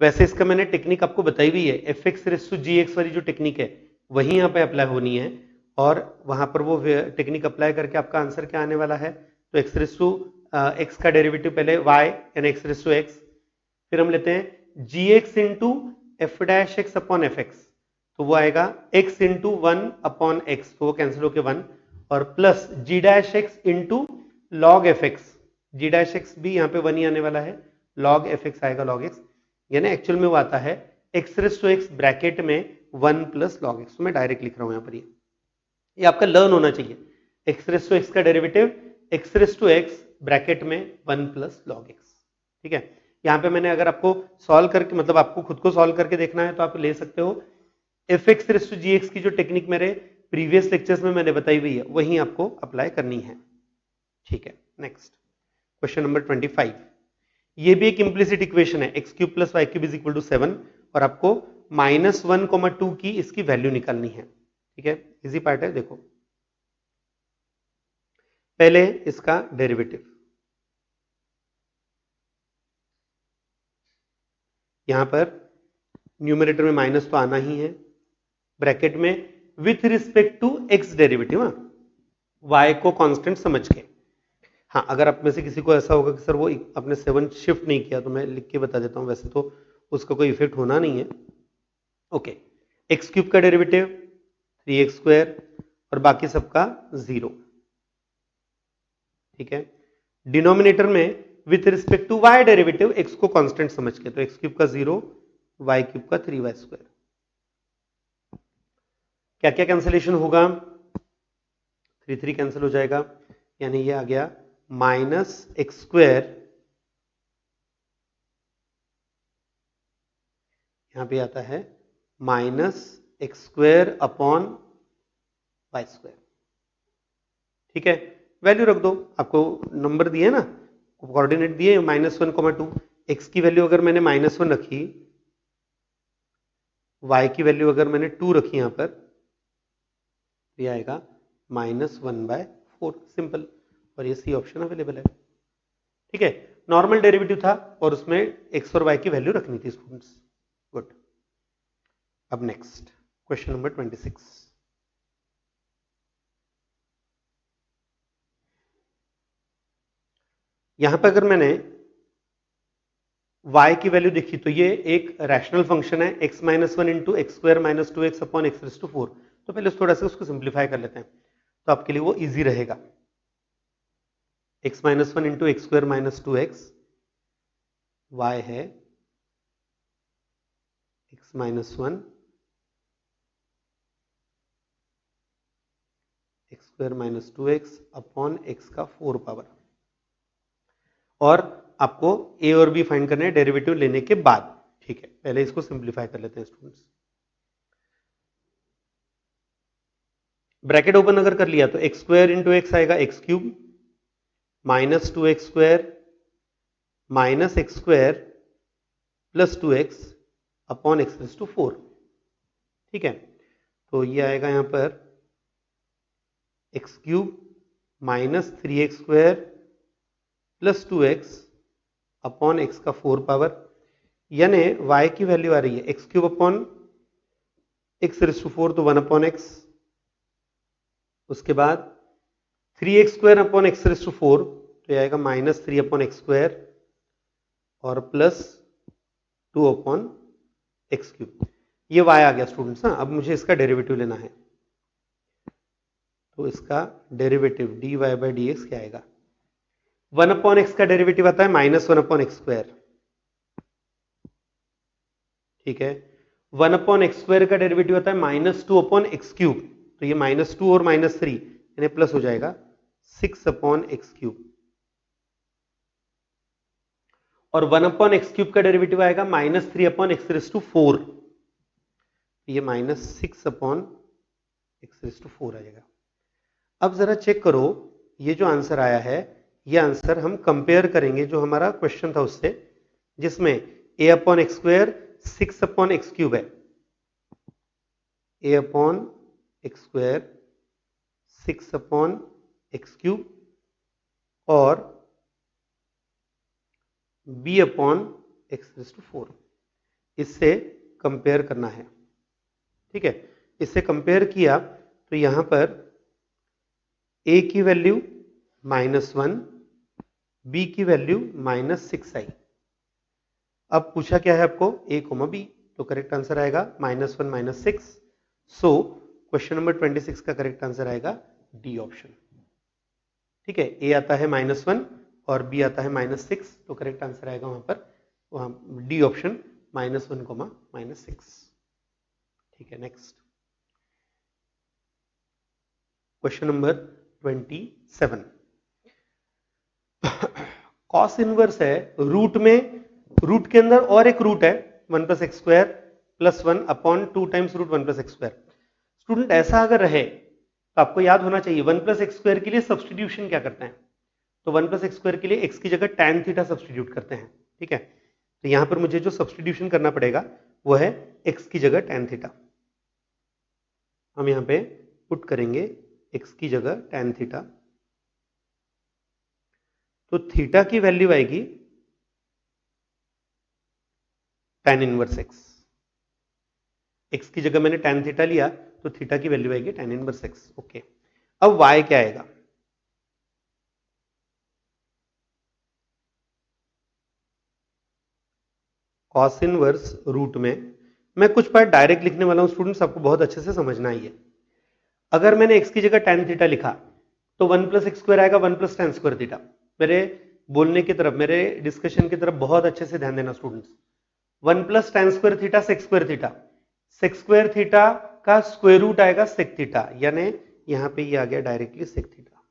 वैसे इसका मैंने टेक्निक आपको बताई भी है, f x raise to g x वाली जो टेक्निक है वही यहाँ पे अप्लाई होनी है और वहां पर वो टेक्निक अप्लाई करके आपका आंसर क्या आने वाला है। तो एक्स रेस टू एक्स का डेरिवेटिव पहले y यानी एक्स रेस टू एक्स, फिर हम लेते हैं g x into f dash x upon f x, तो वो आएगा x into one upon x, तो वो कैंसिल होके 1 और plus g dash x into log f x, g dash x भी यहाँ पे 1 ही आने वाला है, लॉग एफ एक्स आएगा लॉग एक्स, यानी एक्चुअल में वो आता है x raise to x bracket में 1 प्लस लॉग एक्स। तो मैं डायरेक्ट लिख रहा हूं यहां पर, ये आपका लर्न होना चाहिए। एक्स रेस टू एक्स का derivative x raise to x bracket में 1 प्लस लॉग एक्स। ठीक है, यहां पे मैंने अगर आपको सॉल्व करके मतलब आपको खुद को सॉल्व करके देखना है तो आप ले सकते हो f x raise to g x की जो टेक्निक मेरे प्रीवियस लेक्चर्स में मैंने बताई हुई है वही आपको अप्लाई करनी है। ठीक है, नेक्स्ट क्वेश्चन नंबर 25। ये भी एक इंप्लिसिट इक्वेशन है, x cube plus y cube is equal to 7 और आपको -1,2 की इसकी वैल्यू निकालनी है। ठीक है, इजी पार्ट है, देखो पहले इसका डेरिवेटिव, यहां पर न्यूमरेटर में माइनस तो आना ही है, ब्रैकेट में with respect to x derivative, y को कांस्टेंट समझ के। हाँ, अगर आप में से किसी को ऐसा होगा कि सर वो अपने 7 शिफ्ट नहीं किया तो मैं लिख के बता देता हूं, वैसे तो उसका कोई इफेक्ट होना नहीं है। ओके, एक्स क्यूब का डेरिवेटिव 3x स्क्वायर और बाकी सबका 0। ठीक है, डिनोमिनेटर में with respect to y derivative x को कांस्टेंट समझ के, तो एक्स क्यूब का 0, y क्यूब का 3y स्क्वायर। क्या क्या कैंसिलेशन होगा, 3 कैंसिल हो जाएगा, यानी ये आ गया -x स्क्वायर, यहां पे आता है -x square upon y square. ठीक है, वैल्यू रख दो, आपको नंबर दिए ना, कोऑर्डिनेट दिए -1,2, x की वैल्यू अगर मैंने -1 रखी, y की वैल्यू अगर मैंने 2 रखी यहां पर, ये आएगा -1/4 सिंपल, और ये सी ऑप्शन अवेलेबल है। ठीक है, नॉर्मल डेरिवेटिव था और उसमें x और y की वैल्यू रखनी थी स्टूडेंट्स। गुड, अब नेक्स्ट क्वेश्चन नंबर 26। यहां पर अगर मैंने y की वैल्यू देखी तो ये एक रैशनल फंक्शन है, x minus 1 into x square minus 2x upon x raise to 4। तो पहले थोड़ा सा उसको सिंप्लीफाई कर लेते हैं तो आपके लिए वो इजी रहेगा। x minus one into x square minus two x, y है x minus one x square minus two x upon x का 4 पावर। और आपको a और b फाइंड करने हैं डेरिवेटिव लेने के बाद। ठीक है, पहले इसको सिंप्लीफाई कर लेते हैं स्टूडेंट्स। ब्रैकेट ओपन अगर कर लिया तो एक्स स्क्वायर इंटू एक्स आएगा x cube minus two x square minus x square plus two x upon x plus two 4। ठीक है, तो ये आएगा यहां पर x cube minus three x square plus two x upon x का 4 power, यानी y की वैल्यू आ रही है x cube upon x raise to 4 तो 1 अपॉन एक्स, उसके बाद three x square upon x raise to 4 तो ये आएगा minus three upon x square और plus two upon x cube. ये y आ गया स्टूडेंट्स। हाँ, अब मुझे इसका डेरिवेटिव लेना है, तो इसका derivative dy by d x क्या आएगा? 1 अपॉन एक्स का डेरिवेटिव आता है minus one upon x square. ठीक है, 1 अपॉन एक्स स्क्वायर का डेरिवेटिव आता है minus two upon x cube, तो ये माइनस टू और माइनस थ्री यानी प्लस हो जाएगा 6 अपॉन एक्स क्यूब। और 1 अपॉन एक्स क्यूब का डेरिवेटिव आएगा minus three upon x raise to 4, ये minus 6 upon x raise to 4 आ जाएगा। अब जरा चेक करो, ये जो आंसर आया है ये आंसर हम कंपेयर करेंगे जो हमारा क्वेश्चन था उससे, जिसमें a upon x square 6 upon x cube है। a upon x square 6 upon x cube और b upon x raise to 4, इससे कंपेयर करना है। ठीक है, इससे कंपेयर किया तो यहां पर a की वैल्यू माइनस वन, बी की वैल्यू माइनस 6 आई। अब पूछा क्या है आपको? a कोमा b, तो करेक्ट आंसर आएगा minus one minus 6। So question number 26 का करेक्ट आंसर आएगा डी ऑप्शन। ठीक है, a आता है माइनस वन और b आता है माइनस 6, तो करेक्ट आंसर आएगा वहां D option minus one comma minus 6। ठीक है, next question number 27। Cos inverse है रूट में, रूट के अंदर और एक रूट है 1 plus x square plus one upon two times root 1 plus x square. Student ऐसा अगर रहे तो आपको याद होना चाहिए 1 प्लस एक्स स्क्वायर के लिए सब्सटीट्यूशन क्या करते हैं? तो 1 प्लस एक्स स्क्वायर के लिए एक्स की जगह tan थीटा सब्सटीट्यूट करते हैं। ठीक है, तो यहां पर मुझे जो सब्सटीट्यूशन करना पड़ेगा वो है एक्स की जगह tan थीटा। हम यहां पे पुट करेंगे एक्स की जगह tan थीटा, तो थीटा की वैल्यू आएगी tan इनवर्स एक्स। एक्स की जगह मैंने tan थीटा लिया तो थीटा की वैल्यू आएगी tan इनवर्स एक्स। ओके, अब y क्या आएगा? कॉस इनवर्स रूट में, मैं कुछ पार्ट डायरेक्ट लिखने वाला हूं स्टूडेंट्स, आपको बहुत अच्छे से समझना ही है। अगर मैंने x की जगह tan थीटा लिखा तो 1 प्लस एक्स स्क्वायर आएगा 1 प्लस tan स्क्वायर थीटा। मेरे बोलने की तरफ, मेरे डिस्कशन की तरफ बहुत अच्छे से ध्यान देना students. 1 plus tan square theta sec square theta, sec square theta का स्क्वायर रूट आएगा सेक थीटा, यानी यहां पे ये आ गया डायरेक्टली सेक थीटा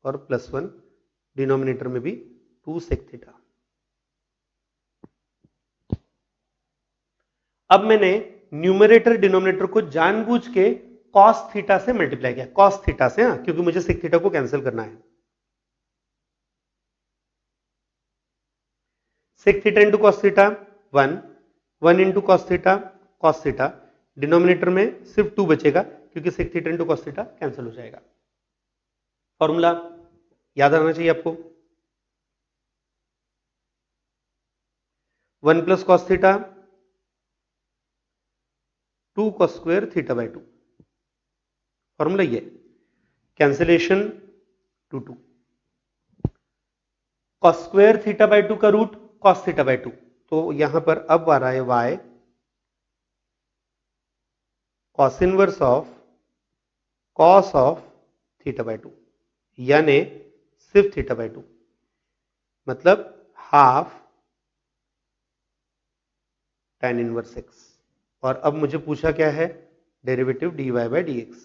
और प्लस वन डिनोमिनेटर में भी 2 सेक थीटा। अब मैंने न्यूमरेटर डिनोमिनेटर को जानबूझ के कॉस थीटा से मल्टीप्लाई किया, कॉस थीटा से, हाँ, क्योंकि मुझे सेक थीटा को कैंसिल करना है। Sec theta into cos theta 1, 1 into cos theta, denominator में सिर्फ 2 बचेगा क्योंकि sec theta into cos theta cancel हो जाएगा। फॉर्मूला याद आना चाहिए आपको, 1 plus cos theta 2 cos square theta by 2। Formula ये cancellation 2 2, cos square theta by 2 का रूट कॉस थीटा बाई 2, तो यहां पर अब आ रहा है y cos inverse of cos of theta by 2। यानी सिर्फ थीटा बाई 2, मतलब हाफ tan इनवर्स x। और अब मुझे पूछा क्या है, डेरिवेटिव dy बाई dx,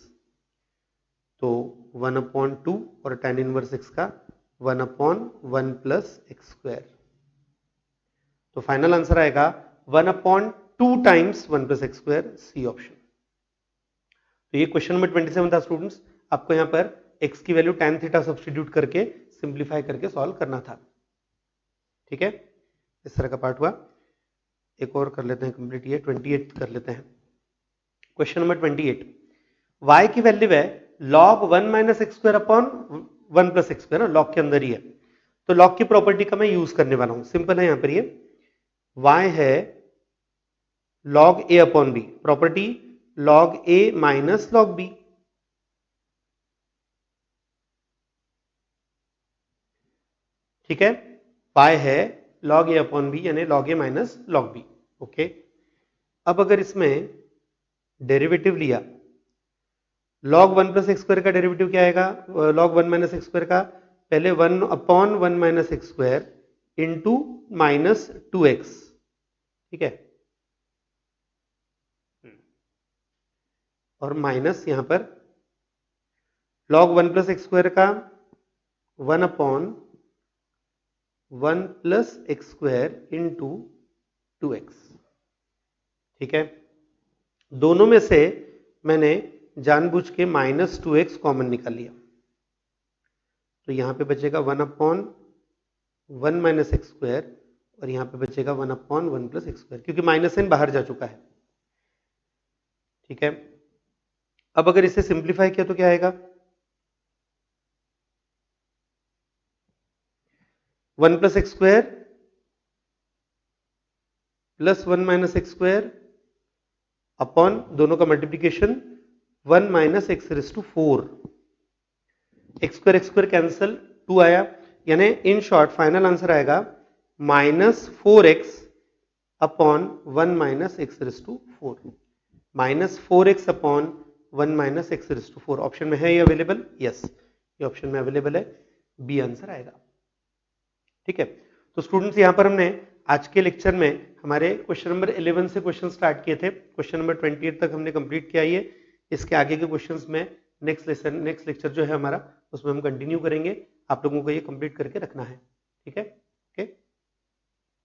तो 1/2 और tan इनवर्स x का 1/1 प्लस एक्स स्क्वायर, तो फाइनल आंसर आएगा 1/2 times 1 plus x square, C option. तो ये क्वेश्चन नंबर 27 था स्टूडेंट्स। आपको यहां पर x की वैल्यू tan थीटा सब्स्टिट्यूट करके सिंप्लीफाई करके सॉल्व करना था। ठीक है, इस तरह का पार्ट हुआ। एक और कर लेते हैं कंप्लीट, ये 28 कर लेते हैं। क्वेश्चन नंबर 28, y की वैल्यू है log 1 minus x square upon 1 plus x square, log के अंदर ही है, तो लॉग की प्रॉपर्टी का मैं यूज करने वाला हूं। सिंपल है, यहां पर ये y है log a upon b, property log a minus log b। ठीक है, y है log a अपॉन b यानी log a minus log b। Okay, अब अगर इसमें डेरिवेटिव लिया, log 1 प्लस एक्स स्क्वायर का डेरिवेटिव क्या आएगा, log 1 माइनस एक्स स्क्वायर का, पहले 1 upon 1 minus x square into minus 2x। ठीक है, और माइनस यहां पर log 1 प्लस एक्स स्क्वायर का 1 upon 1 plus x square into 2x। ठीक है, दोनों में से मैंने जानबूझ के माइनस 2x कॉमन निकाल लिया, तो यहां पे बचेगा 1 अपॉन 1 माइनस एक्स स्क्वायर, और यहां पे बचेगा 1 अपॉन 1 प्लस एक्स स्क्वायर, क्योंकि माइनस साइन बाहर जा चुका है। ठीक है, अब अगर इसे सिंप्लीफाई किया तो क्या आएगा, 1 plus x square plus 1 minus x square upon दोनों का multiplication 1 minus x raise to 4, x square cancel, 2 आया, यानी इन शॉर्ट फाइनल आंसर आएगा minus 4x upon 1 minus x raise to 4, minus 4x upon 1 minus x raise to 4। Option में है ये available, yes, ये option में अवेलेबल है, B answer आएगा। ठीक है, तो स्टूडेंट्स यहां पर हमने आज के लेक्चर में हमारे क्वेश्चन नंबर 11 से क्वेश्चन स्टार्ट किए थे, क्वेश्चन नंबर 28 तक हमने कंप्लीट किया। ये इसके आगे के क्वेश्चंस में नेक्स्ट लेक्चर जो है हमारा, उसमें हम कंटिन्यू करेंगे। आप लोगों को ये कंप्लीट करके रखना है। ठीक है।